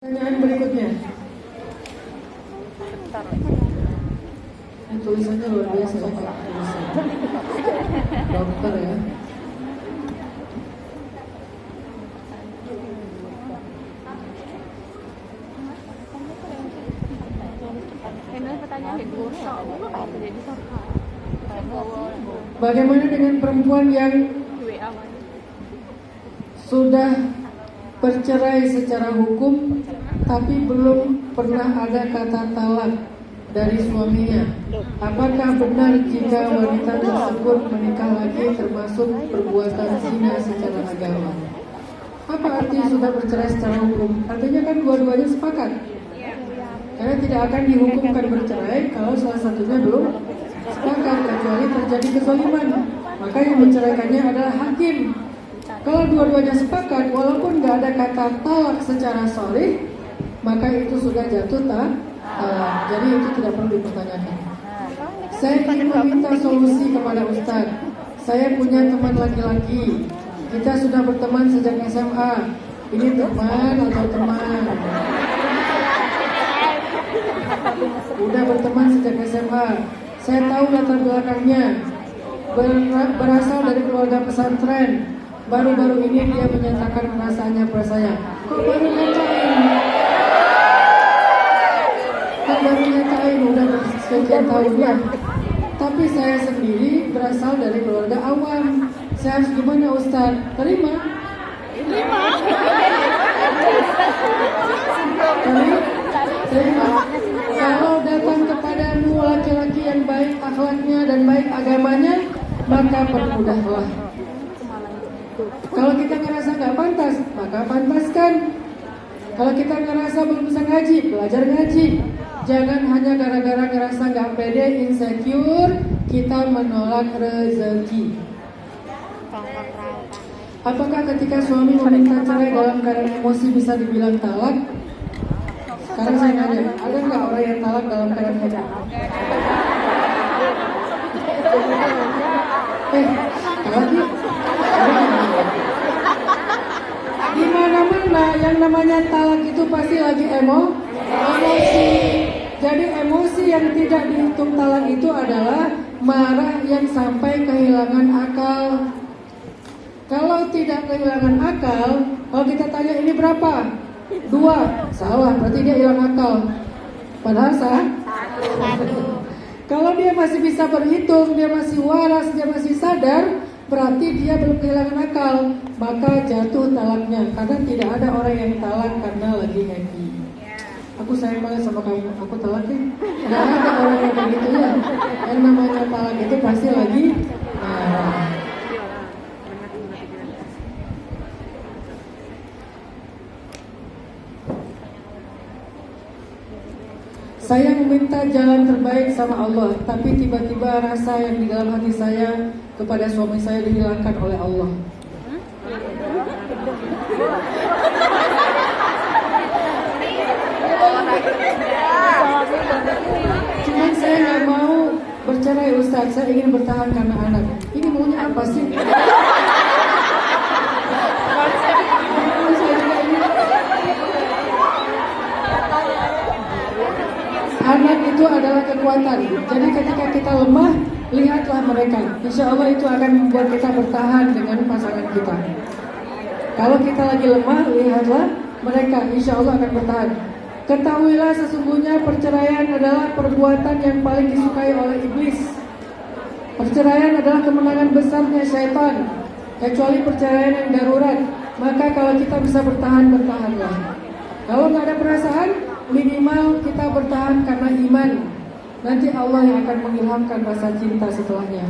Pertanyaan berikutnya. Tulisannya luar biasa ya Pak. Dokter ya. Bagaimana dengan perempuan yang sudah bercerai secara hukum tapi belum pernah ada kata talak dari suaminya? Apakah benar jika wanita tersebut menikah lagi termasuk perbuatan zina secara agama? Apa arti sudah bercerai secara hukum? Artinya kan dua-duanya sepakat. Karena tidak akan dihukumkan bercerai kalau salah satunya belum sepakat, kecuali terjadi kezaliman. Maka yang menceraikannya adalah hakim. Kalau dua-duanya sepakat, walaupun nggak ada kata talak secara sharih, maka itu sudah jatuh talak. Jadi itu tidak perlu dipertanyakan. Saya ingin meminta solusi kepada Ustadz. Saya punya teman laki-laki. Kita sudah berteman sejak SMA. Ini teman atau teman? Udah berteman sejak SMA. Saya tahu latar belakangnya. Berasal dari keluarga pesantren. Baru-baru ini dia menyatakan perasaannya pada saya. Kok baru nyatain? Udah sekian tahunnya. Tapi saya sendiri berasal dari keluarga awam. Saya harus gimana Ustaz? Terima? Terima. Kalau datang kepadamu laki-laki yang baik akhlaknya dan baik agamanya, maka permudahlah. Kalau kita ngerasa nggak pantas, maka pantaskan. Kalau kita ngerasa belum bisa ngaji, belajar ngaji. Jangan hanya gara-gara ngerasa nggak pede, insecure, kita menolak rezeki. Apakah ketika suami meminta cerai dalam keadaan emosi bisa dibilang talak? Sekarang saya nanya, ada nggak orang yang talak dalam keadaan emosi? Talak nih? Di mana-mana yang namanya talak itu pasti lagi emosi. Jadi emosi yang tidak dihitung talak itu adalah marah yang sampai kehilangan akal. Kalau tidak kehilangan akal, kalau kita tanya ini berapa? 2, salah, berarti dia hilang akal. Padahal sah. Kalau dia masih bisa berhitung, dia masih waras, dia masih sadar, berarti dia belum kehilangan akal. Maka jatuh talaknya. Karena tidak ada orang yang talak karena lagi happy. Aku sayang banget sama kamu, aku talak ya. Tidak ada orang yang begitu ya. Yang namanya talak itu pasti lagi marah. Saya meminta jalan terbaik sama Allah, tapi tiba-tiba rasa yang di dalam hati saya kepada suami saya dihilangkan oleh Allah. Cuman saya nggak mau bercerai Ustaz, saya ingin bertahan karena anak. Ini maunya apa sih? Anak itu adalah kekuatan. Jadi ketika kita lemah, lihatlah mereka. Insya Allah itu akan membuat kita bertahan dengan pasangan kita. Kalau kita lagi lemah, lihatlah mereka. Insya Allah akan bertahan. Ketahuilah sesungguhnya perceraian adalah perbuatan yang paling disukai oleh iblis. Perceraian adalah kemenangan besarnya syaitan. Kecuali perceraian yang darurat. Maka kalau kita bisa bertahan, bertahanlah. Kalau nggak ada perasaan, minimal kita bertahan karena iman. Nanti Allah yang akan mengilhamkan rasa cinta setelahnya.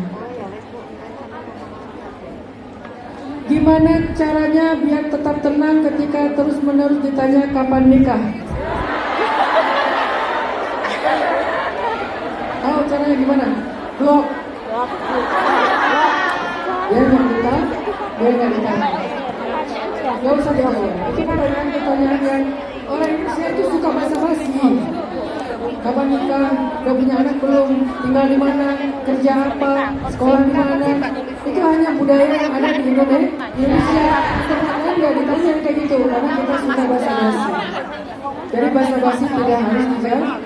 Gimana caranya biar tetap tenang ketika terus-menerus ditanya kapan nikah? Tahu caranya gimana? Blok. Biar nggak nikah, biar nggak nikah. Gak usah diomong. Itu pertanyaan yang orang Indonesia itu suka basa-basi. Kapan nikah? Udah punya anak belum? Tinggal di mana? Kerja apa? Sekolah di mana? Itu hanya budaya yang ada di Indonesia. Tempat lain nggak ditanya kayak gitu karena kita suka basa-basi. Jadi basa-basi tidak harus dijawab.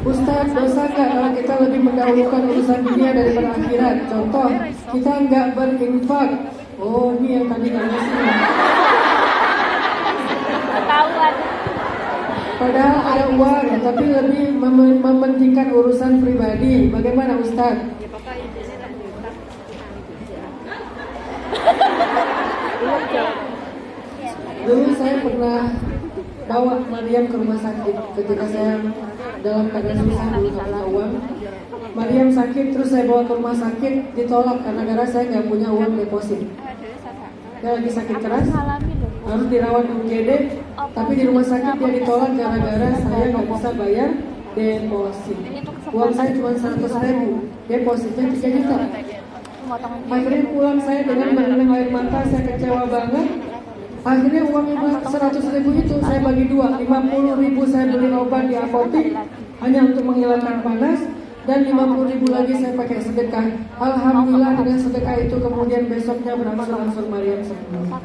Ustaz, dosa nggak kalau kita lebih mendahulukan urusan dunia daripada akhirat? Contoh, kita nggak berinfak. Oh, ini yang tadi nanya sih. Padahal ada uang, tapi lebih mementingkan urusan pribadi. Bagaimana Ustaz? Dulu saya pernah bawa Mariam ke rumah sakit ketika saya dalam keadaan susah, dulu nggak punya uang. Mariam sakit, terus saya bawa ke rumah sakit, ditolak karena saya nggak punya uang deposit. Dia lagi sakit keras, harus dirawat di UGD, tapi di rumah sakit dia ditolak gara-gara saya nggak bisa bayar deposit. Uang saya cuma 100.000, depositnya 3 juta. Akhirnya pulang saya dengan mengenang air mata, saya kecewa banget. Akhirnya uang 100.000 itu saya bagi 2, 50.000 saya beli obat di apotek hanya untuk menghilangkan panas, dan 50.000 lagi saya pakai sedekah. Alhamdulillah dengan sedekah itu kemudian besoknya berangsur-angsur Mariam sembuh.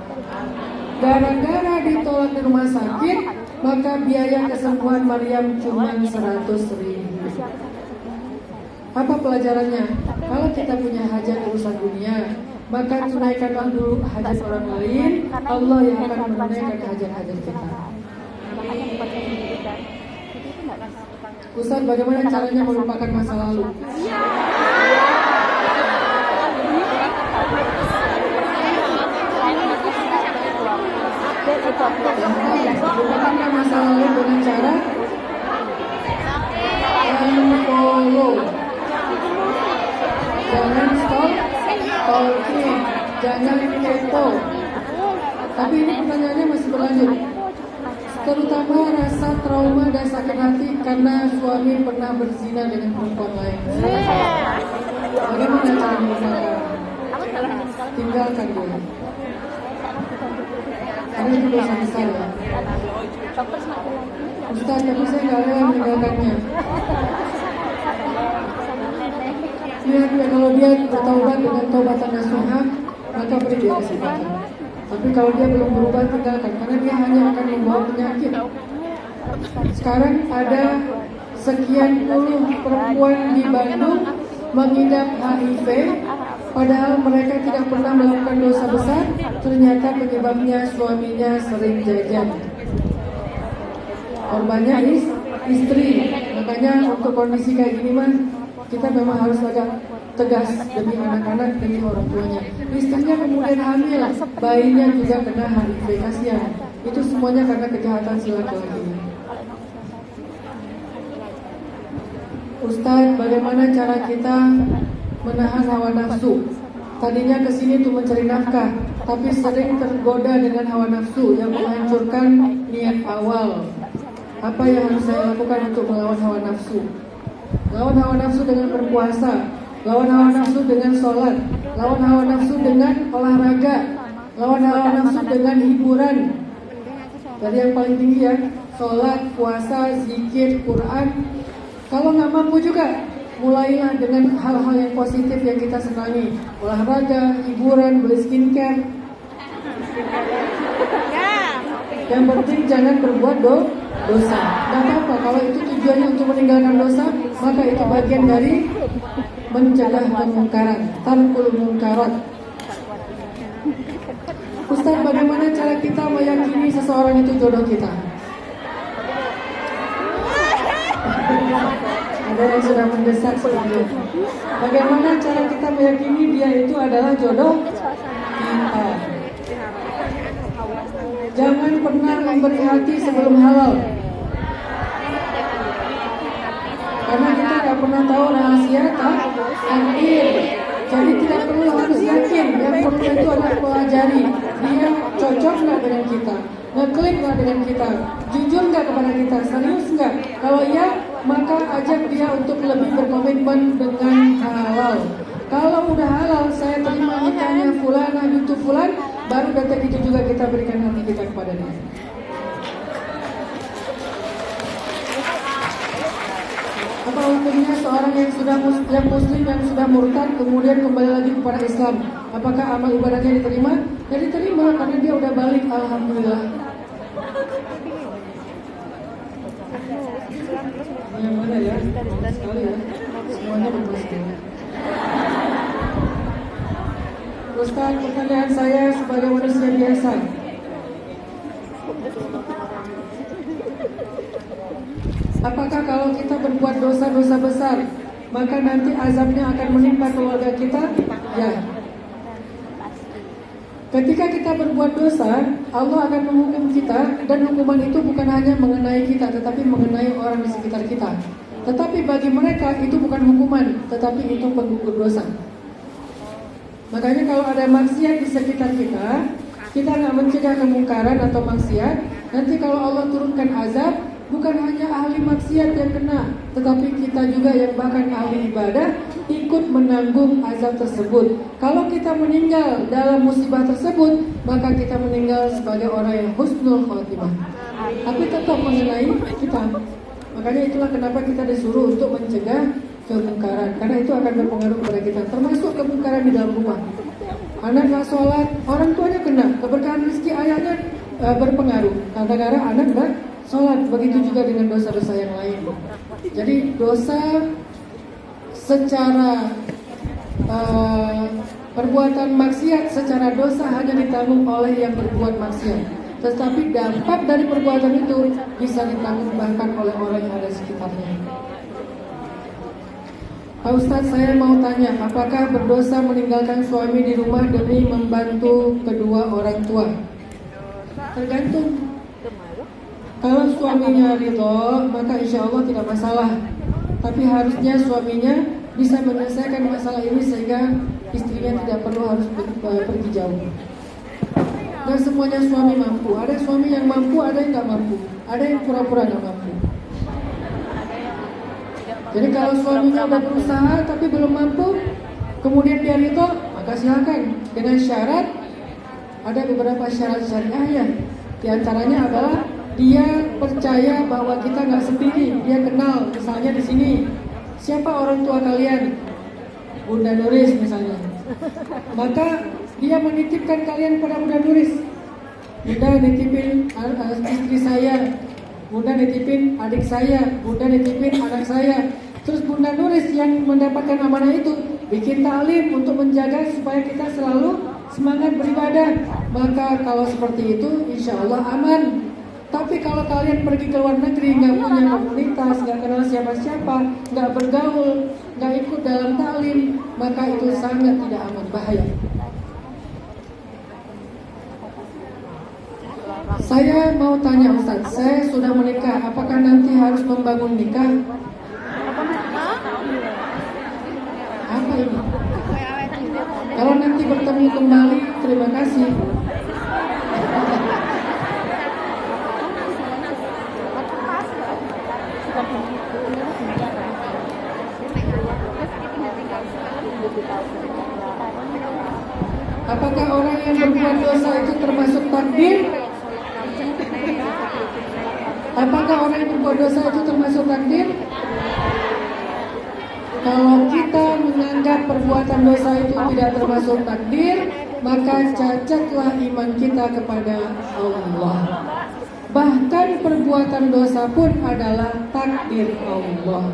Gara-gara ditolak di rumah sakit, maka biaya kesembuhan Mariam cuma 100.000. Apa pelajarannya? Kalau kita punya hajat urusan dunia, maka tunaikanlah dulu hajat orang lain. Allah yang akan menunaikan hajat-hajat kita. Ustaz, bagaimana caranya melupakan masa lalu? Lupakan masa lalu dengan cara unfollow. Jangan stop talking, jangan kepo. Tapi ini pertanyaannya masih berlanjut. Terutama rasa trauma dan sakit hati karena suami pernah berzina dengan perempuan lain. Bagaimana cara melupakan? Tinggalkan dia. Karena itu dosa besar ya. Ustaz, tapi saya nggak rela meninggalkannya. Lihat ya, kalau dia bertaubat dengan taubatan nasuha, maka beri dia kesempatan. Tapi kalau dia belum berubah, tinggalkan, karena dia hanya akan membawa penyakit. Sekarang ada sekian puluh perempuan di Bandung mengidap HIV, padahal mereka tidak pernah melakukan dosa besar. Ternyata penyebabnya suaminya sering jajan. Korbannya istri. Makanya untuk kondisi kayak gini mah, kita memang harus agak tegas demi anak-anak, demi orang tuanya. Istrinya kemudian hamil, bayinya juga kena HIV, kasihan. Itu semuanya karena kejahatan si laki-laki. Ustaz, bagaimana cara kita menahan hawa nafsu? Tadinya kesini untuk mencari nafkah, tapi sering tergoda dengan hawa nafsu yang menghancurkan niat awal. Apa yang harus saya lakukan untuk melawan hawa nafsu? Lawan hawa nafsu dengan berpuasa, lawan hawa nafsu dengan sholat, lawan hawa nafsu dengan olahraga, lawan hawa nafsu dengan hiburan. Dari yang paling tinggi ya, sholat, puasa, zikir, Quran. Kalau nggak mampu juga, mulailah dengan hal-hal yang positif yang kita senangi. Olahraga, hiburan, beli skincare. Yang penting jangan berbuat dosa. Gak apa-apa, kalau itu tujuannya untuk meninggalkan dosa, maka itu bagian dari mencegah kemungkaran, tarkul mungkarat. Ustaz, bagaimana cara kita meyakini seseorang itu jodoh kita? Ada yang sudah mendesak sebenarnya. Bagaimana cara kita meyakini dia itu adalah jodoh kita? Jangan pernah memberi hati sebelum halal, karena kita tidak pernah tahu rahasia takdir. Jadi tidak perlu harus yakin, yang perlu itu adalah pelajari dia cocok nggak dengan kita, ngeklik nggak dengan kita, jujur nggak kepada kita, serius nggak. Kalau iya, maka ajak dia untuk lebih berkomitmen dengan halal. Kalau udah halal, saya terima nikahnya fulanah bintu fulan, baru detik itu juga kita berikan hati kita kepada dia. Apa hukumnya seorang yang muslim yang sudah murtad kemudian kembali lagi kepada Islam? Apakah amal ibadahnya diterima? Ya diterima, karena dia udah balik, alhamdulillah. Yang mana ya? Sekali ya. Semuanya berpasti. Ustaz, pertanyaan saya sebagai manusia biasa. Apakah kalau kita berbuat dosa-dosa besar, maka nanti azabnya akan menimpa keluarga kita? Ya. Ketika kita berbuat dosa, Allah akan menghukum kita, dan hukuman itu bukan hanya mengenai kita, tetapi mengenai orang di sekitar kita. Tetapi bagi mereka itu bukan hukuman, tetapi itu penggugur dosa. Makanya kalau ada maksiat di sekitar kita nggak mencegah kemungkaran atau maksiat, nanti kalau Allah turunkan azab, bukan hanya ahli maksiat yang kena, tetapi kita juga yang bahkan ahli ibadah ikut menanggung azab tersebut. Kalau kita meninggal dalam musibah tersebut, maka kita meninggal sebagai orang yang husnul khotimah. Tapi tetap mengenai kita. Makanya itulah kenapa kita disuruh untuk mencegah kemungkaran, karena itu akan berpengaruh kepada kita, termasuk kemungkaran di dalam rumah. Anak nggak sholat, orang tuanya kena, keberkahan rezeki ayahnya berpengaruh, karena anak nggak sholat. Begitu juga dengan dosa-dosa yang lain. Jadi dosa secara perbuatan maksiat, secara dosa hanya ditanggung oleh yang berbuat maksiat, tetapi dampak dari perbuatan itu bisa ditanggung bahkan oleh orang yang ada sekitarnya. Pak Ustadz, saya mau tanya, apakah berdosa meninggalkan suami di rumah demi membantu kedua orang tua? Tergantung. Kalau suaminya ridho, maka insya Allah tidak masalah. Tapi harusnya suaminya bisa menyelesaikan masalah ini sehingga istrinya tidak perlu harus pergi jauh. Gak semuanya suami mampu. Ada suami yang mampu, ada yang gak mampu. Ada yang pura-pura gak mampu. Jadi kalau suaminya udah berusaha tapi belum mampu, kemudian dia ridho, maka silakan. Dengan syarat, ada beberapa syarat syariah ya. Di antaranya adalah dia percaya bahwa kita nggak sendiri. Dia kenal, misalnya di sini siapa orang tua kalian, Bunda Nuris misalnya. Maka dia menitipkan kalian pada Bunda Nuris. Bunda nitipin istri saya, Bunda nitipin adik saya, Bunda nitipin anak saya. Terus Bunda Nuris yang mendapatkan amanah itu bikin taklim untuk menjaga supaya kita selalu semangat beribadah. Maka kalau seperti itu insya Allah aman. Tapi kalau kalian pergi ke luar negeri, nggak punya komunitas, nggak kenal siapa-siapa, nggak bergaul, nggak ikut dalam taklim, maka itu sangat tidak aman, bahaya. Saya mau tanya Ustaz, saya sudah menikah, apakah nanti harus membangun nikah? Apa ini? Kalau nanti bertemu kembali, terima kasih. Apakah orang yang berbuat dosa itu termasuk takdir? Apakah orang yang berbuat dosa itu termasuk takdir? Kalau kita menganggap perbuatan dosa itu tidak termasuk takdir, maka cacatlah iman kita kepada Allah. Bahkan perbuatan dosa pun adalah takdir Allah.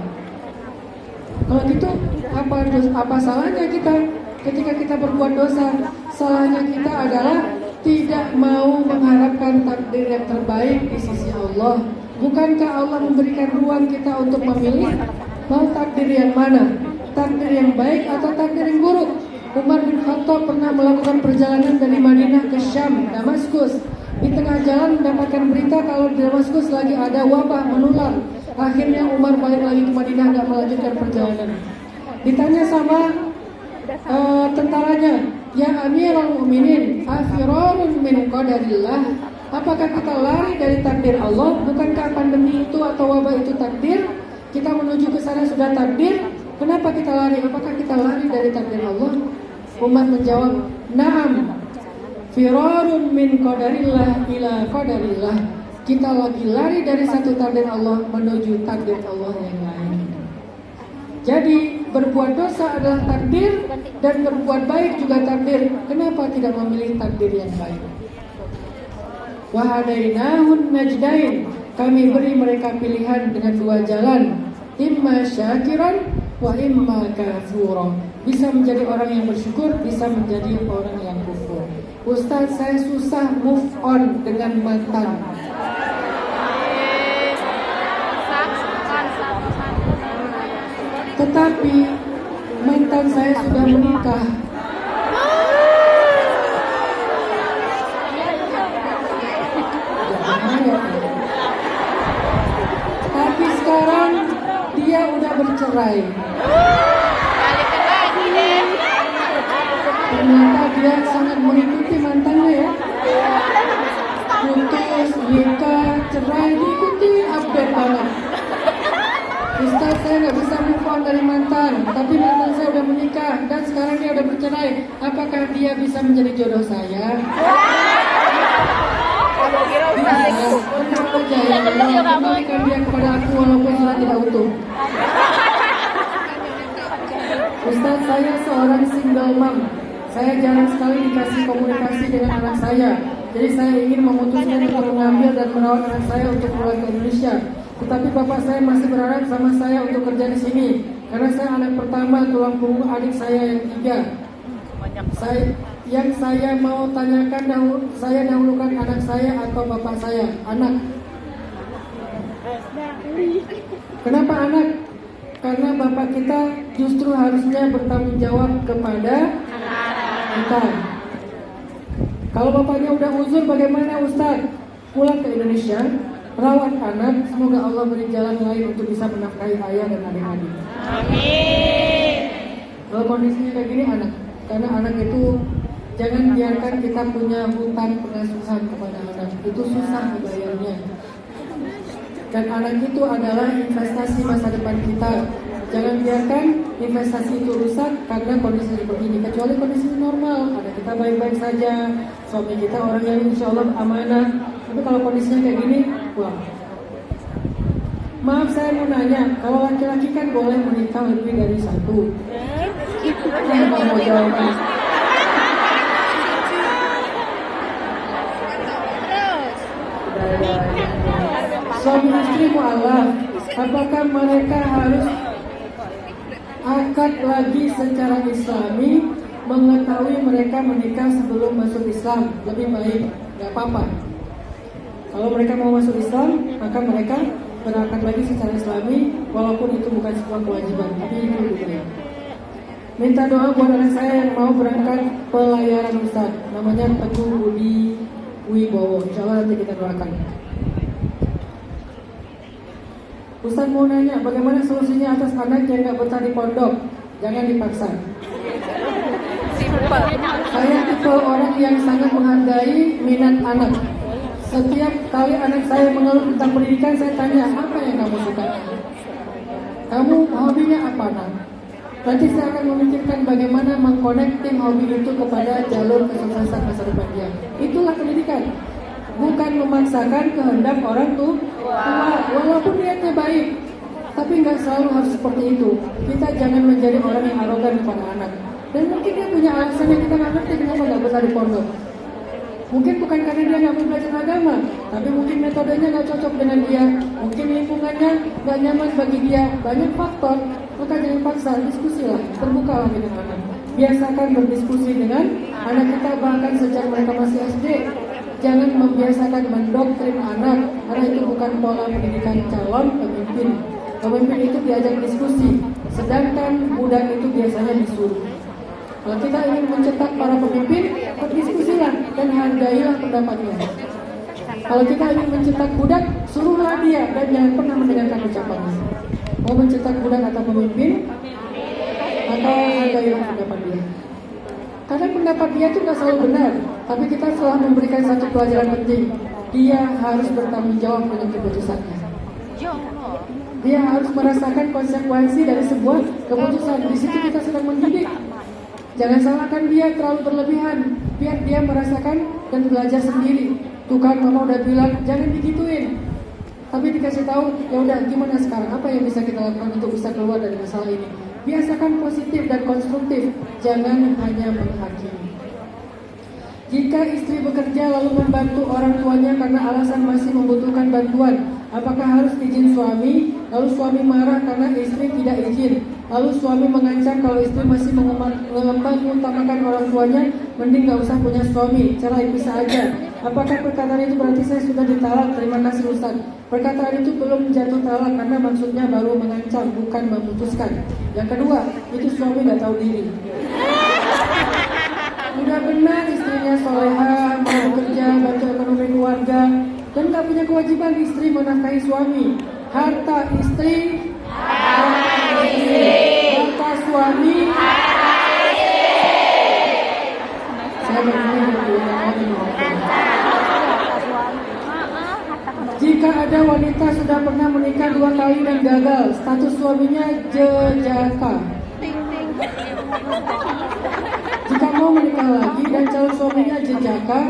Kalau gitu, apa salahnya kita ketika kita berbuat dosa? Salahnya kita adalah tidak mau mengharapkan takdir yang terbaik di sisi Allah. Bukankah Allah memberikan ruang kita untuk memilih mau takdir yang mana? Takdir yang baik atau takdir yang buruk? Umar bin Khattab pernah melakukan perjalanan dari Madinah ke Syam, Damaskus. Di tengah jalan mendapatkan berita kalau di Damaskus lagi ada wabah menular. Akhirnya Umar balik lagi ke Madinah, nggak melanjutkan perjalanan. Ditanya sama tentaranya, ya Amirul Mukminin, afirarun min qadarillah. Apakah kita lari dari takdir Allah? Bukankah pandemi itu atau wabah itu takdir? Kita menuju ke sana sudah takdir. Kenapa kita lari? Apakah kita lari dari takdir Allah? Umar menjawab, na'am, firarun min qadarillah ila qadarillah. Kita lagi lari dari satu takdir Allah menuju takdir Allah yang lain. Jadi berbuat dosa adalah takdir dan berbuat baik juga takdir. Kenapa tidak memilih takdir yang baik? Wa hadainahun najdain. Kami beri mereka pilihan dengan dua jalan. imma syakiran wa imma kafura. Bisa menjadi orang yang bersyukur, bisa menjadi orang yang kufur. Ustaz, saya susah move on dengan mantan. Tetapi mantan saya sudah menikah. Tapi sekarang dia udah bercerai. Ternyata dia sangat mengikuti mantannya ya. Putus, nikah, cerai, diikuti update banget. Ustaz, saya nggak bisa move on dari mantan, tapi mantan saya udah menikah dan sekarang dia udah bercerai. Apakah dia bisa menjadi jodoh saya? Kembalikan dia kepada aku walaupun sudah tidak utuh. Ustaz, saya seorang single mom. Saya jarang sekali dikasih komunikasi dengan anak saya. Jadi saya ingin memutuskan untuk mengambil dan merawat anak saya untuk pulang ke Indonesia. Tetapi bapak saya masih berharap sama saya untuk kerja di sini. Karena saya anak pertama, tulang punggung adik saya yang 3. Yang saya mau tanyakan saya dahulukan anak saya atau bapak saya? Anak. Kenapa anak? Karena bapak kita justru harusnya bertanggung jawab kepada kita. Kalau bapaknya udah uzur, bagaimana Ustaz? Pulang ke Indonesia, rawat anak, semoga Allah beri jalan lain untuk bisa menafkahi ayah dan adik-adik. Amin. Kalau kondisinya kayak gini anak, karena anak itu jangan biarkan kita punya hutang pengasuhan kepada anak, itu susah dibayarnya. Dan anak itu adalah investasi masa depan kita. Jangan biarkan investasi itu rusak karena kondisi seperti ini. Kecuali kondisi normal, anak kita baik-baik saja, suami kita orang yang insya Allah amanah. Tapi kalau kondisinya kayak gini, wah. Maaf, saya mau nanya, kalau laki-laki kan boleh menikah lebih dari satu. Apa mau jawaban? Suami istri mu'alaf, apakah mereka harus akad lagi secara islami, mengetahui mereka menikah sebelum masuk Islam? Lebih baik, gak apa-apa. Kalau mereka mau masuk Islam, maka mereka berakad lagi secara islami, walaupun itu bukan sebuah kewajiban, tapi itu lebih baik. Minta doa buat anak saya yang mau berangkat pelayaran Ustaz, namanya Teguh Budi Wibowo. Insya Allah nanti kita doakan. Ustaz mau nanya, bagaimana solusinya atas anak yang gak betah di pondok? Jangan dipaksa. Saya tipe orang yang sangat menghargai minat anak. Setiap kali anak saya mengeluh tentang pendidikan, saya tanya, apa yang kamu suka? Kamu hobinya apa, nak? Nanti saya akan memikirkan bagaimana mengkonekting hobi itu kepada jalur kesuksesan masa depan dia. Itulah pendidikan. Bukan memaksakan kehendak orang tua, walaupun niatnya baik, tapi nggak selalu harus seperti itu. Kita jangan menjadi orang yang arogan kepada anak. Dan mungkin dia punya alasan yang kita nggak ngerti kenapa nggak betah di pondok. Mungkin bukan karena dia nggak mau belajar agama, tapi mungkin metodenya nggak cocok dengan dia. Mungkin lingkungannya nggak nyaman bagi dia. Banyak faktor. Maka jangan paksa, diskusilah, terbukalah dengan anak. Biasakan berdiskusi dengan anak kita bahkan sejak mereka masih SD. Jangan membiasakan mendoktrin anak, karena itu bukan pola pendidikan calon pemimpin. Pemimpin itu diajak diskusi, sedangkan budak itu biasanya disuruh. Kalau kita ingin mencetak para pemimpin, berdiskusilah dan hargailah pendapatnya. Kalau kita ingin mencetak budak, suruhlah dia dan jangan pernah mendengarkan ucapannya. Mau mencetak budak atau pemimpin, atau hargailah pendapat dia. Karena pendapat dia itu nggak selalu benar, tapi kita telah memberikan satu pelajaran penting. Dia harus bertanggung jawab dengan keputusannya. Dia harus merasakan konsekuensi dari sebuah keputusan. Di situ kita sedang mendidik. Jangan salahkan dia terlalu berlebihan. Biar dia merasakan dan belajar sendiri. Tuh kan mama udah bilang jangan digituin. Tapi dikasih tahu, ya udah gimana sekarang? Apa yang bisa kita lakukan untuk bisa keluar dari masalah ini? Biasakan positif dan konstruktif, jangan hanya menghakimi. Jika istri bekerja lalu membantu orang tuanya karena alasan masih membutuhkan bantuan, Apakah harus izin suami? Lalu suami marah karena istri tidak izin. Lalu suami mengancam kalau istri masih mengutamakan orang tuanya, mending gak usah punya suami, cerai pisah aja. Apakah perkataan itu berarti saya sudah ditalak? Terima kasih Ustaz. Perkataan itu belum jatuh talak karena maksudnya baru mengancam, bukan memutuskan. Yang kedua, itu suami gak tahu diri. Udah benar istrinya solehah, mau bekerja, bantu ekonomi keluarga, dan gak punya kewajiban istri menafkahi suami. Harta istri, harta suami. Saya jika ada wanita sudah pernah menikah 2 kali dan gagal, status suaminya jejaka. Jika mau menikah lagi dan calon suaminya jejaka,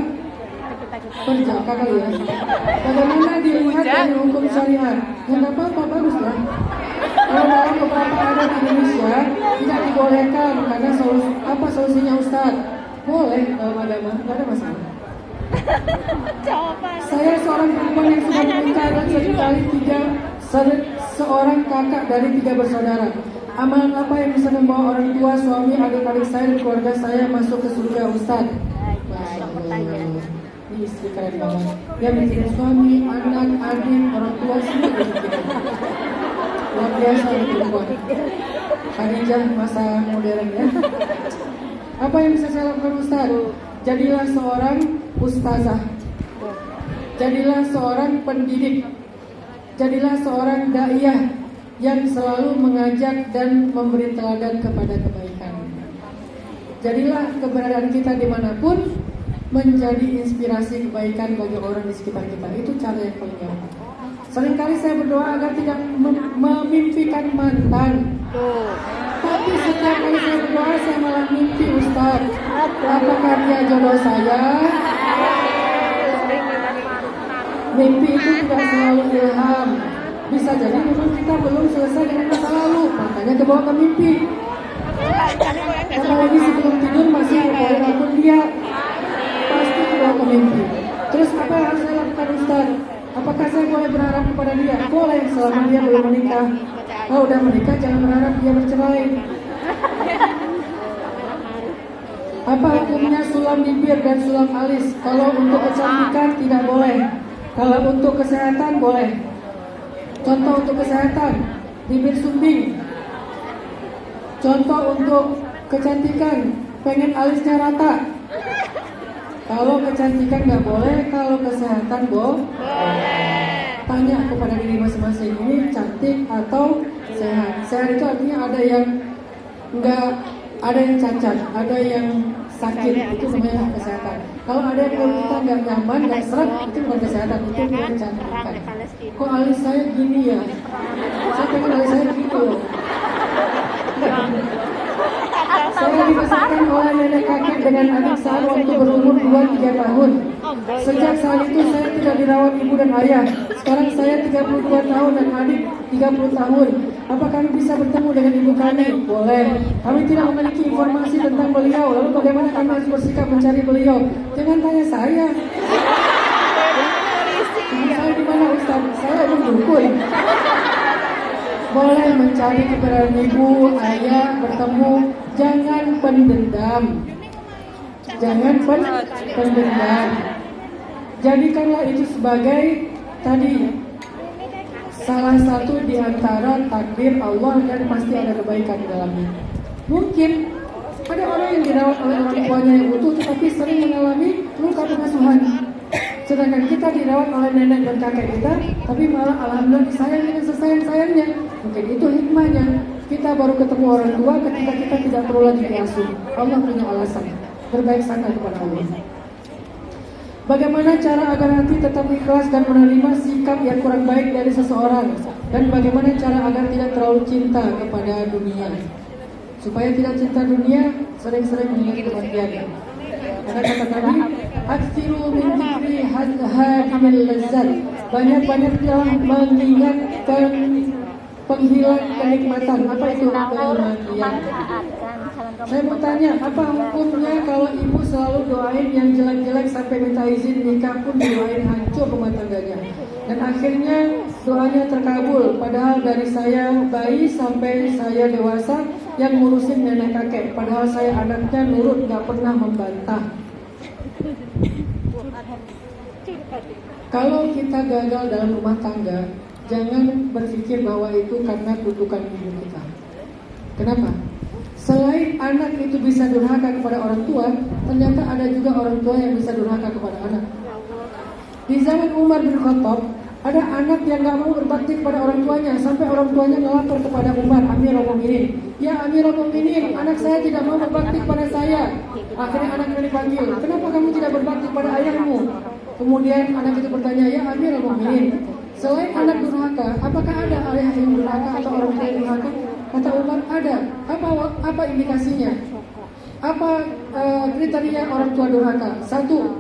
perjaka kali ya. Bagaimana dilihat dari hukum syariat? Ya nggak apa-apa, bagus lah. Kalau dalam beberapa adat Indonesia tidak dibolehkan karena solusinya Ustaz? Boleh dalam agama, nggak ada masalah. Saya seorang perempuan yang sudah menikah dan seorang kakak dari 3 bersaudara. Amalan apa yang bisa membawa orang tua, suami, adik-adik saya dan keluarga saya masuk ke surga Ustaz? Ini istri keren banget. Dia mikirin suami, anak, adik, orang tua semua dipikirin. Luar biasa perempuan. Khadijah masa modern ya. Apa yang bisa saya lakukan Ustaz? Jadilah seorang ustazah. Jadilah seorang pendidik. Jadilah seorang daiyah yang selalu mengajak dan memberi teladan kepada kebaikan. Jadilah keberadaan kita dimanapun menjadi inspirasi kebaikan bagi orang di sekitar kita. Itu cara yang paling gampang. Seringkali saya berdoa agar tidak memimpikan mantan. Tapi setiap kali saya berdoa saya malah mimpi Ustaz. Apakah dia jodoh saya? Mimpi itu tidak selalu ilham. Bisa jadi memang kita belum selesai dengan masa lalu, makanya kebawa ke mimpi. Apalagi sebelum tidur masih boleh akun dia, pasti kebawa ke mimpi. Terus apa yang harus saya lakukan Ustaz? Apakah saya boleh berharap kepada dia? Boleh, selama dia belum menikah. Kalau udah menikah jangan berharap dia bercerai. Apa hukumnya sulam bibir dan sulam alis? Kalau untuk kecantikan tidak boleh. Kalau untuk kesehatan boleh. Contoh untuk kesehatan, bibir sumbing. Contoh untuk kecantikan, pengen alisnya rata. Kalau kecantikan nggak boleh, kalau kesehatan boleh. Tanya kepada diri masing-masing, ini cantik atau sehat? Sehat itu artinya ada yang nggak, ada yang cacat, ada yang sakit, itu namanya kesehatan. Kalau ada yang kita nggak nyaman, nggak seret, itu bukan kesehatan, itu kecantikan. Kok alis saya gini ya? Saya pengen alis saya gitu loh. Saya dibesarkan oleh nenek kakek dengan adik saya waktu berumur 2-3 tahun. Sejak saat itu saya tidak dirawat ibu dan ayah. Sekarang saya 32 tahun dan adik 30 tahun. Apa kami bisa bertemu dengan ibu kami? Boleh. Kami tidak memiliki informasi tentang beliau. Lalu bagaimana kami harus bersikap mencari beliau? Jangan tanya saya. Saya di mana Ustaz? Saya emang dukun. Boleh mencari keberadaan ibu, ayah, bertemu. Jangan pendendam. Jangan pendendam. Jadikanlah itu sebagai tadi salah satu di antara takdir Allah dan pasti ada kebaikan di dalamnya. Mungkin ada orang yang dirawat oleh orang tuanya yang utuh tetapi sering mengalami luka pengasuhan. Sedangkan kita dirawat oleh nenek dan kakek kita, tapi malah alhamdulillah disayangi dengan sesayang-sayangnya. Mungkin itu hikmahnya. Kita baru ketemu orang tua ketika kita tidak perlu lagi diasuh. Allah punya alasan. Berbaik sangka kepada Allah. Bagaimana cara agar hati tetap ikhlas dan menerima sikap yang kurang baik dari seseorang? Dan bagaimana cara agar tidak terlalu cinta kepada dunia? Supaya tidak cinta dunia, sering-sering mengingat kematian. Karena kata Nabi, "Aktsiru min dzikri hadhimil lazzat." Banyak-banyaklah mengingatkan penghilang kenikmatan. Apa itu kenikmatan? Saya mau tanya, apa hukumnya kalau ibu selalu doain yang jelek-jelek sampai minta izin nikah pun doain hancur rumah tangganya. Dan akhirnya doanya terkabul. Padahal dari saya bayi sampai saya dewasa yang ngurusin nenek kakek. Padahal saya anaknya nurut, gak pernah membantah. Kalau kita gagal dalam rumah tangga, jangan berpikir bahwa itu karena kutukan ibu kita. Kenapa? Selain anak itu bisa durhaka kepada orang tua, ternyata ada juga orang tua yang bisa durhaka kepada anak. Di zaman Umar bin Khattab, ada anak yang gak mau berbakti kepada orang tuanya, sampai orang tuanya ngelapor kepada Umar, Amirul Mukminin. Ya Amirul Mukminin, anak saya tidak mau berbakti kepada saya. Akhirnya anaknya dipanggil, kenapa kamu tidak berbakti kepada ayahmu? Kemudian anak itu bertanya, ya Amirul Mukminin, selain anak durhaka, apakah ada ayah yang durhaka atau orang tua yang durhaka? Kata Umar, ada. Apa indikasinya? Apa kriteria orang tua durhaka? Satu,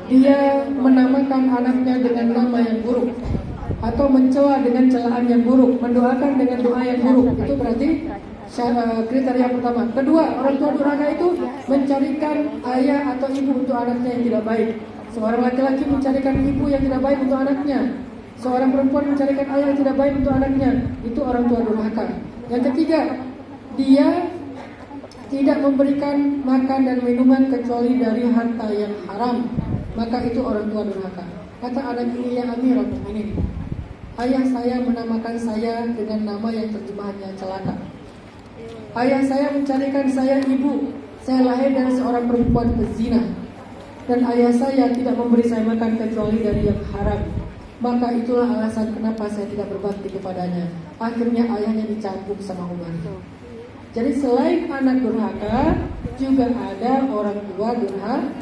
dia menamakan anaknya dengan nama yang buruk, atau mencela dengan celaan yang buruk, mendoakan dengan doa yang buruk. Itu berarti kriteria pertama. Kedua, orang tua durhaka itu mencarikan ayah atau ibu untuk anaknya yang tidak baik. Seorang laki-laki mencarikan ibu yang tidak baik untuk anaknya. Seorang perempuan mencarikan ayah yang tidak baik untuk anaknya. Itu orang tua durhaka. Yang ketiga, dia tidak memberikan makan dan minuman kecuali dari harta yang haram. Maka itu orang tua durhaka. Kata anak ini, ya Amirul Mukminin, ayah saya menamakan saya dengan nama yang terjemahannya celaka. Ayah saya mencarikan saya ibu. Saya lahir dari seorang perempuan pezina. Dan ayah saya tidak memberi saya makan kecuali dari yang haram. Maka itulah alasan kenapa saya tidak berbakti kepadanya. Akhirnya ayahnya dicambuk sama Umar. Jadi selain anak durhaka, juga ada orang tua durhaka.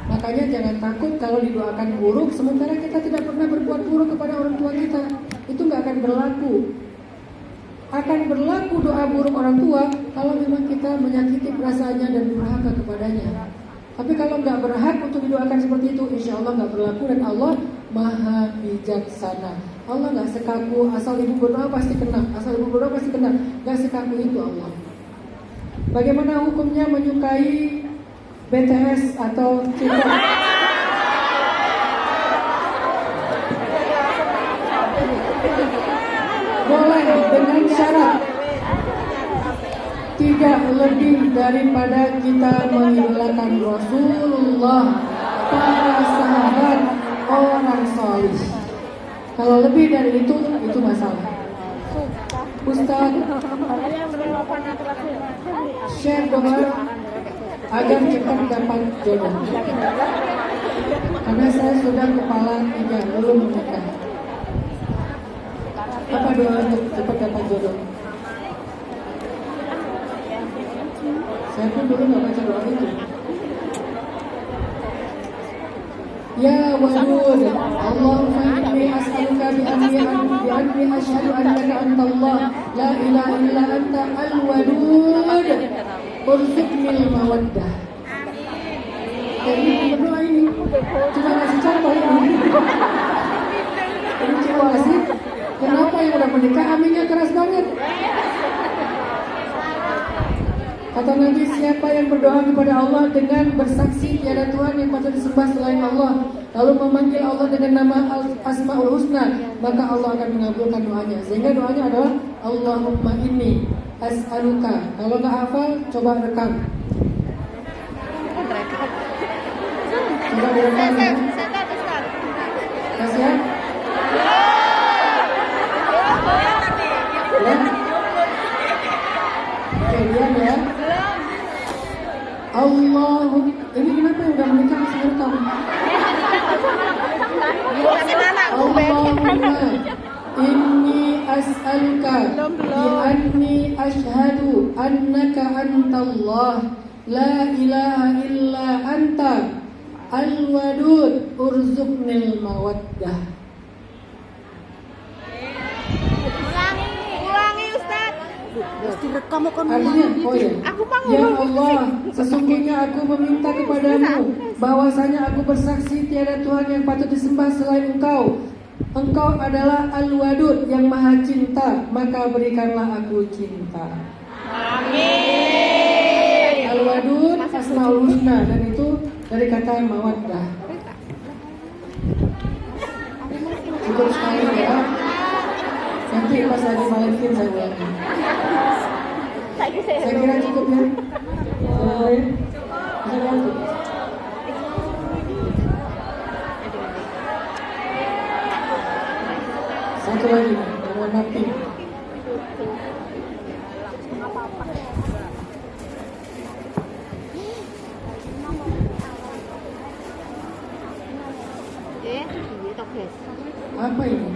Makanya jangan takut kalau didoakan buruk, sementara kita tidak pernah berbuat buruk kepada orang tua kita. Itu gak akan berlaku. Akan berlaku doa buruk orang tua kalau memang kita menyakiti perasaannya dan durhaka kepadanya. Tapi kalau nggak berhak untuk didoakan seperti itu, insya Allah nggak berlaku, dan Allah maha bijaksana. Allah nggak sekaku asal ibu berdoa pasti kena, asal ibu berdoa pasti kena. Nggak sekaku itu Allah. Bagaimana hukumnya menyukai BTS atau K-pop? Boleh dengan syarat tidak lebih daripada kita mengidolakan Rasulullah, para sahabat, orang salih. Kalau lebih dari itu masalah. Ustaz, share doa agar cepat dapat jodoh. Karena saya sudah kepala 3, belum menikah. Apa doa untuk cepat dapat jodoh? Saya pun dulu nggak baca doa itu. Ya Wadud, Allahumma inni as'aluka bi anni asyhadu annaka antallah la ilaha illa anta al-wadud urzuqnil mawaddah. Jadi berdoa ini cuma ngasih contoh ini. Ini cuma sih. Kenapa yang udah menikah aminnya keras banget? Kata Nabi, siapa yang berdoa kepada Allah dengan bersaksi tiada Tuhan yang patut disembah selain Allah, lalu memanggil Allah dengan nama Asmaul Husna, maka Allah akan mengabulkan doanya. Sehingga doanya adalah Allahumma inni as'aluka. Kalau nggak hafal, coba rekam. Coba direkam ya. Kasih ya. Ya. Oke, diam ya. Allahumma, ini kenapa yang udah menikah masih rekam? Allahumma inni as'aluka bi anni asyhadu annaka antallah la ilaha illa anta al-wadud urzuqnil mawaddah. Artinya, ya Allah, sesungguhnya aku meminta kepadamu bahwasanya aku bersaksi tiada Tuhan yang patut disembah selain Engkau. Engkau adalah Al-Wadud yang maha cinta, maka berikanlah aku cinta. Amin. Asmaul Husna, dan itu dari kata mawaddah. Cukup sekali ya. Nanti pas lagi Valentine saya ulangi. Saya kira cukup ya. Bisa bantu. Satu lagi, yang warna pink. Apa ini?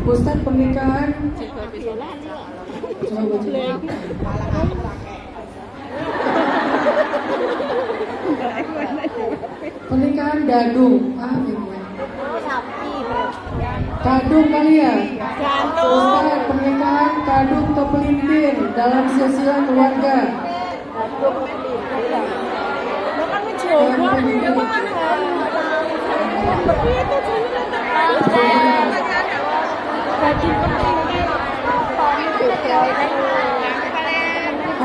Ustaz pernikahan. Coba baca. Pernikahan dadung. Ah, ini. Kadung kali ya? Ustaz, pernikahan kadung atau pelintir dalam silsilah keluarga.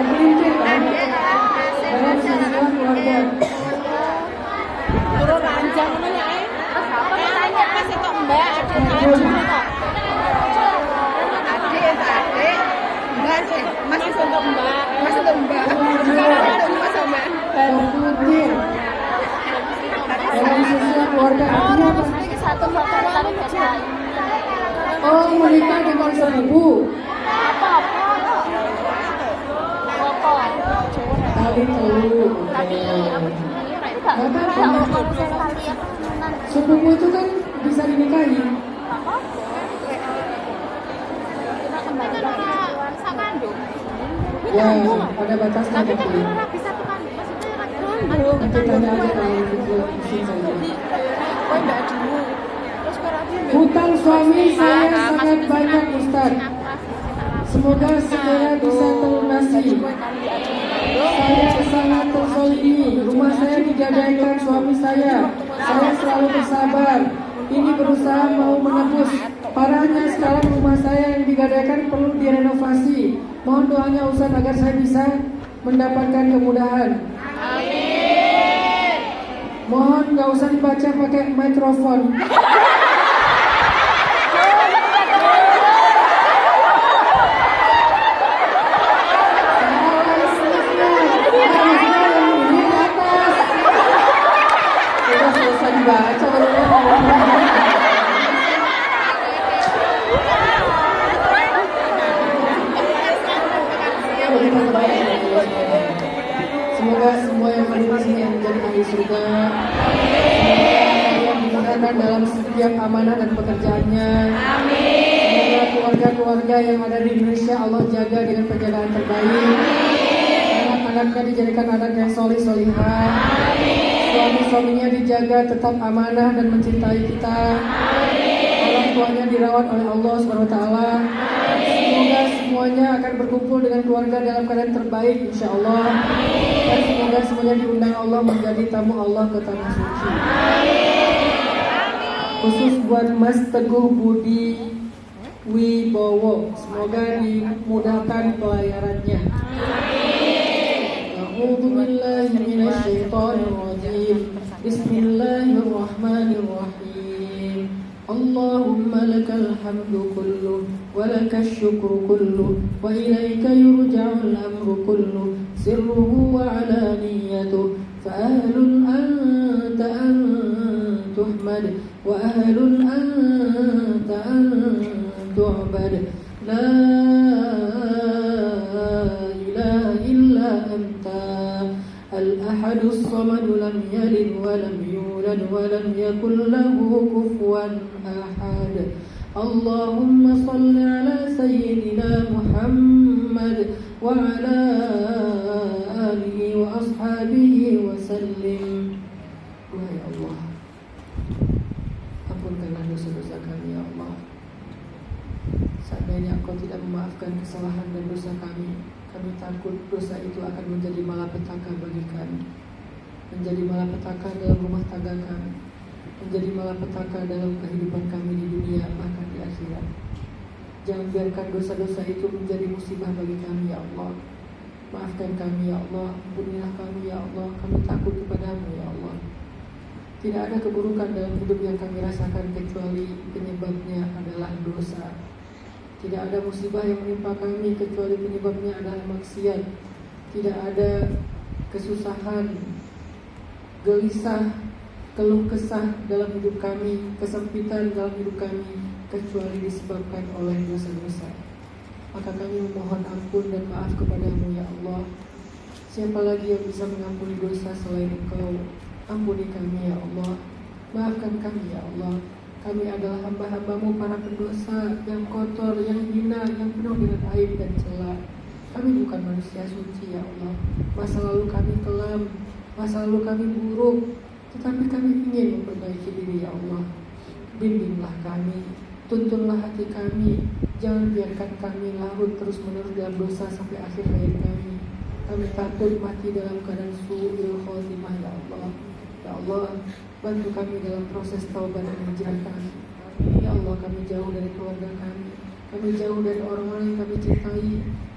Pelintir kan? Dalam silsilah keluarga. Turun ranjang namanya tanya kasih kok mbak ada kaju kok adik masih untuk mbak sekarang ada mas sama Pelintir dalam silsilah keluarga artinya apa? satu tapi beda Oh, menikah dengan seribu. Kali telur. Sepupu itu kan bisa dinikahi. Ya, ada batasnya tapi kan tapi. orang bisa tuh kan maksudnya Nanti tanya aja kalau itu mesin saja. Hutang suami saya sangat banyak Ustaz. Semoga segera bisa terlunasi. Saya sangat terzalimi. Rumah saya digadaikan suami saya. Saya selalu bersabar. Ini berusaha mau menebus. Parahnya sekarang rumah saya yang digadaikan perlu direnovasi. Mohon doanya Ustaz agar saya bisa mendapatkan kemudahan. Amin. Mohon gak usah dibaca pakai mikrofon. Baca semoga semua yang hadir di sini menjadi ahli surga. Semoga yang dimudahkan dalam setiap amanah dan pekerjaannya. Semoga keluarga-keluarga yang ada di Indonesia Allah jaga dengan penjagaan terbaik. Anak-anaknya dijadikan anak yang solih-solihah. Suami-suaminya dijaga tetap amanah dan mencintai kita. Orang tuanya dirawat oleh Allah SWT. Semoga semuanya akan berkumpul dengan keluarga dalam keadaan terbaik insya Allah. Dan semoga semuanya diundang Allah menjadi tamu Allah ke tanah suci. Khusus buat Mas Teguh Budi Wibowo, semoga dimudahkan pelayarannya. A'udzu billahi minasy syaithanir rajim. Bismillahirrahmanirrahim. Allahumma lakal hamdu kullu wa lakal syukru kullu wa ilaika yurja'ul amru kullu sirruhu wa alaniyatuhu fa ahlun anta an tuhmad wa ahlun anta an tu'bad la ilaha illa anta الأحد الصمد لم يلد ولم يولد ولم يكن له كفوا أحد اللهم صل على سيدنا محمد وعلى آله وأصحابه وسلم. Wahai Allah, ampunkanlah dosa-dosa kami ya Allah. Seandainya Engkau tidak memaafkan kesalahan dan dosa kami takut dosa itu akan menjadi malapetaka bagi kami, menjadi malapetaka dalam rumah tangga kami, menjadi malapetaka dalam kehidupan kami di dunia bahkan di akhirat. Jangan biarkan dosa-dosa itu menjadi musibah bagi kami ya Allah. Maafkan kami ya Allah, ampunilah kami ya Allah, kami takut kepadamu ya Allah. Tidak ada keburukan dalam hidup yang kami rasakan kecuali penyebabnya adalah dosa. Tidak ada musibah yang menimpa kami kecuali penyebabnya adalah maksiat. Tidak ada kesusahan, gelisah, keluh kesah dalam hidup kami, kesempitan dalam hidup kami kecuali disebabkan oleh dosa-dosa. Maka kami memohon ampun dan maaf kepadamu ya Allah. Siapa lagi yang bisa mengampuni dosa selain Engkau? Ampuni kami ya Allah, maafkan kami ya Allah. Kami adalah hamba-hambamu para pendosa yang kotor, yang hina, yang penuh dengan aib dan cela. Kami bukan manusia suci ya Allah. Masa lalu kami kelam, masa lalu kami buruk, tetapi kami ingin memperbaiki diri ya Allah. Bimbinglah kami, tuntunlah hati kami. Jangan biarkan kami larut terus-menerus dalam dosa sampai akhir hayat kami. Kami takut mati dalam keadaan su'il khotimah ya Allah. Ya Allah, bantu kami dalam proses taubat dan hijrah kami. Ya Allah, kami jauh dari keluarga kami. Kami jauh dari orang-orang yang kami cintai,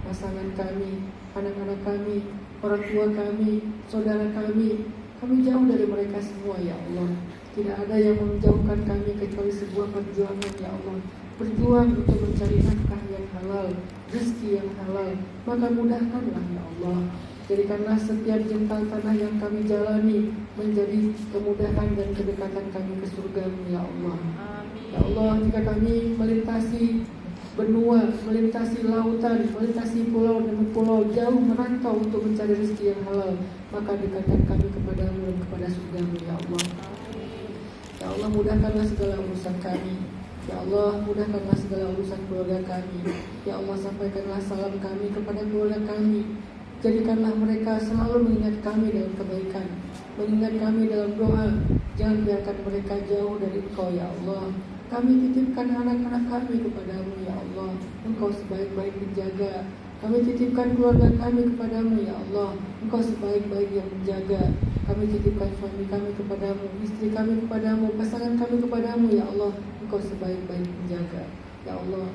pasangan kami, anak-anak kami, orang tua kami, saudara kami. Kami jauh dari mereka semua ya Allah. Tidak ada yang menjauhkan kami kecuali sebuah perjuangan ya Allah. Berjuang untuk mencari nafkah yang halal, rezeki yang halal. Maka mudahkanlah ya Allah. Jadikanlah setiap jengkal tanah yang kami jalani menjadi kemudahan dan kedekatan kami ke surga-Mu ya Allah. Ya Allah, jika kami melintasi benua, melintasi lautan, melintasi pulau demi pulau, jauh merantau untuk mencari rezeki yang halal, maka dekatkan kami kepadamu dan kepada surga-Mu ya Allah. Ya Allah, mudahkanlah segala urusan kami. Ya Allah, mudahkanlah segala urusan keluarga kami. Ya Allah, sampaikanlah salam kami kepada keluarga kami. Jadikanlah mereka selalu mengingat kami dalam kebaikan, mengingat kami dalam doa. Jangan biarkan mereka jauh dari Engkau ya Allah. Kami titipkan anak-anak kami kepadamu ya Allah. Engkau sebaik-baik penjaga. Kami titipkan keluarga kami kepadamu ya Allah. Engkau sebaik-baik yang menjaga. Kami titipkan suami kami kepadamu, istri kami kepadamu, pasangan kami kepadamu ya Allah. Engkau sebaik-baik penjaga. Ya Allah,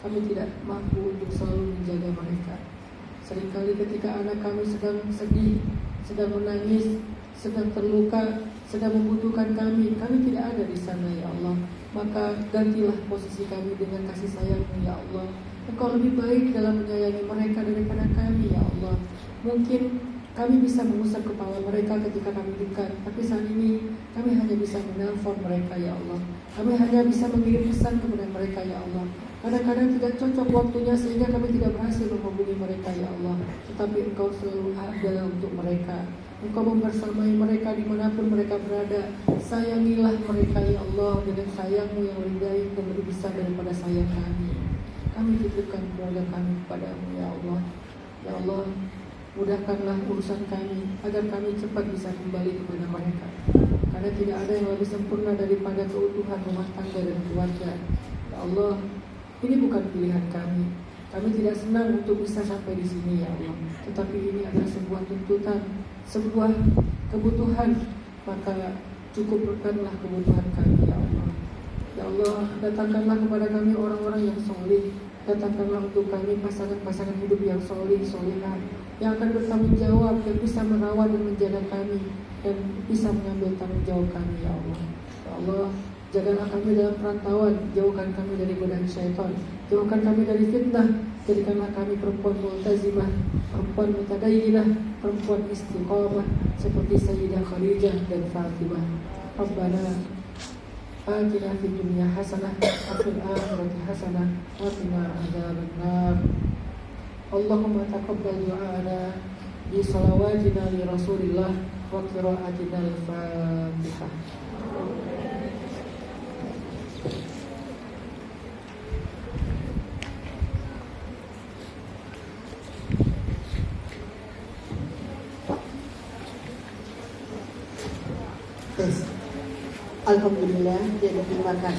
kami tidak mampu untuk selalu menjaga mereka. Seringkali ketika anak kami sedang sedih, sedang menangis, sedang terluka, sedang membutuhkan kami tidak ada di sana ya Allah. Maka gantilah posisi kami dengan kasih sayang-Mu ya Allah. Engkau lebih baik dalam menyayangi mereka daripada kami ya Allah. Mungkin kami bisa mengusap kepala mereka ketika kami dekat, tapi saat ini kami hanya bisa menelpon mereka ya Allah. Kami hanya bisa mengirim pesan kepada mereka ya Allah. Kadang-kadang tidak cocok waktunya sehingga kami tidak berhasil menghubungi mereka ya Allah. Tetapi Engkau selalu ada untuk mereka. Engkau membersamai mereka dimanapun mereka berada. Sayangilah mereka ya Allah dengan sayang-Mu yang lebih baik dan lebih besar daripada sayang kami. Kami titipkan keluarga kami kepadamu ya Allah. Ya Allah, mudahkanlah urusan kami agar kami cepat bisa kembali kepada mereka. Karena tidak ada yang lebih sempurna daripada keutuhan rumah tangga dan keluarga. Ya Allah, ini bukan pilihan kami. Kami tidak senang untuk bisa sampai di sini ya Allah. Tetapi ini adalah sebuah tuntutan, sebuah kebutuhan. Maka cukupkanlah kebutuhan kami ya Allah. Ya Allah, datangkanlah kepada kami orang-orang yang soleh. Datangkanlah untuk kami pasangan-pasangan hidup yang soleh, solehah, yang akan bertanggung jawab, yang bisa merawat dan menjaga kami, dan bisa mengambil tanggung jawab kami ya Allah. Ya Allah, jagalah kami dalam perantauan, jauhkan kami dari godaan syaitan, jauhkan kami dari fitnah. Jadikanlah kami perempuan multazimah, perempuan mutadayyinah, perempuan istiqamah seperti Sayyidah Khadijah dan Fatimah. Rabbana atina fid dunya hasanah wa fil akhirati hasanah wa qina adzabannar. Allahumma taqabbal du'ana bi salawatina li Rasulillah wa qira'atina al-Fatihah. Alhamdulillah, jadi terima kasih.